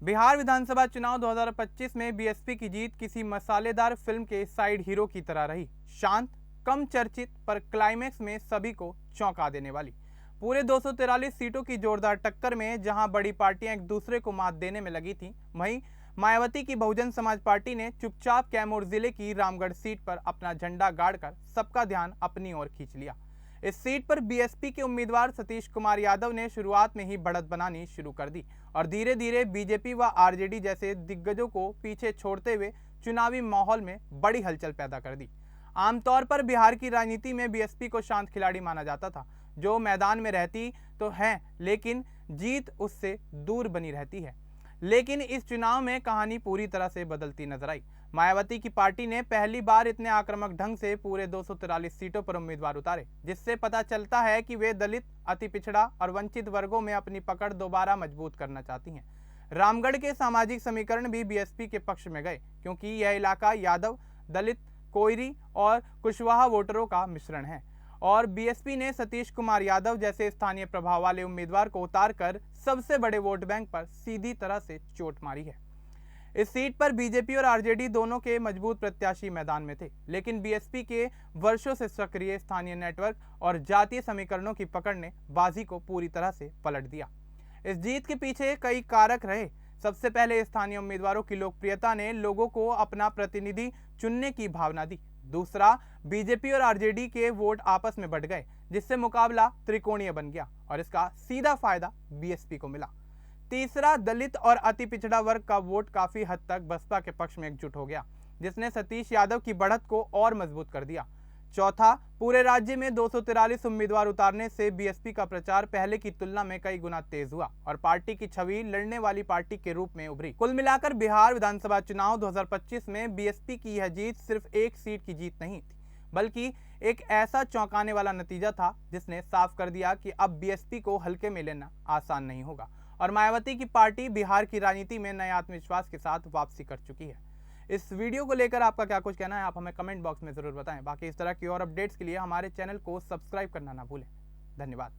बिहार विधानसभा चुनाव 2025 में बीएसपी की जीत किसी मसालेदार फिल्म के साइड हीरो की तरह रही। शांत, कम चर्चित, पर क्लाइमैक्स में सभी को चौंका देने वाली। पूरे 243 सीटों की जोरदार टक्कर में जहां बड़ी पार्टियां एक दूसरे को मात देने में लगी थीं, वहीं मायावती की बहुजन समाज पार्टी ने चुपचाप कैमूर जिले की रामगढ़ सीट पर अपना झंडा गाड़कर सबका ध्यान अपनी ओर खींच लिया। इस सीट पर बीएसपी के उम्मीदवार सतीश कुमार यादव ने शुरुआत में ही बढ़त बनानी शुरू कर दी और धीरे धीरे बीजेपी व आरजेडी जैसे दिग्गजों को पीछे छोड़ते हुए चुनावी माहौल में बड़ी हलचल पैदा कर दी। आमतौर पर बिहार की राजनीति में बीएसपी को शांत खिलाड़ी माना जाता था, जो मैदान में रहती तो है लेकिन जीत उससे दूर बनी रहती है। लेकिन इस चुनाव में कहानी पूरी तरह से बदलती नजर आई। मायावती की पार्टी ने पहली बार इतने आक्रामक ढंग से पूरे 243 सीटों पर उम्मीदवार उतारे, जिससे पता चलता है कि वे दलित, अति पिछड़ा और वंचित वर्गों में अपनी पकड़ दोबारा मजबूत करना चाहती हैं। रामगढ़ के सामाजिक समीकरण भी बीएसपी के पक्ष में गए, क्योंकि यह इलाका यादव, दलित, कोयरी और कुशवाहा वोटरों का मिश्रण है और बीएसपी ने सतीश कुमार यादव जैसे स्थानीय प्रभाव वाले उम्मीदवार को उतारकर सबसे बड़े वोट बैंक पर सीधी तरह से चोट मारी है। इस सीट पर बीजेपी और आरजेडी दोनों के मजबूत प्रत्याशी मैदान में थे, लेकिन बीएसपी के वर्षों से सक्रिय स्थानीय नेटवर्क और जातीय समीकरणों की पकड़ ने बाजी को पूरी तरह से पलट दिया। इस जीत के पीछे कई कारक रहे। सबसे पहले स्थानीय उम्मीदवारों की लोकप्रियता ने लोगों को अपना प्रतिनिधि चुनने की भावना दी। दूसरा, बीजेपी और आरजेडी के वोट आपस में बढ़ गए, जिससे मुकाबला त्रिकोणीय बन गया और इसका सीधा फायदा बीएसपी को मिला। तीसरा, दलित और अति पिछड़ा वर्ग का वोट काफी हद तक बसपा के पक्ष में एकजुट हो गया, जिसने सतीश यादव की बढ़त को और मजबूत कर दिया। चौथा, पूरे राज्य में 243 उम्मीदवार उतारने से बीएसपी का प्रचार पहले की तुलना में कई गुना तेज हुआ और पार्टी की छवि लड़ने वाली पार्टी के रूप में उभरी। कुल मिलाकर बिहार विधानसभा चुनाव 2025 में बीएसपी की यह जीत सिर्फ एक सीट की जीत नहीं थी, बल्कि एक ऐसा चौंकाने वाला नतीजा था जिसने साफ कर दिया कि अब बीएसपी को हल्के में लेना आसान नहीं होगा और मायावती की पार्टी बिहार की राजनीति में नए आत्मविश्वास के साथ वापसी कर चुकी है। इस वीडियो को लेकर आपका क्या कुछ कहना है, आप हमें कमेंट बॉक्स में जरूर बताएं। बाकी इस तरह की और अपडेट्स के लिए हमारे चैनल को सब्सक्राइब करना ना भूलें। धन्यवाद।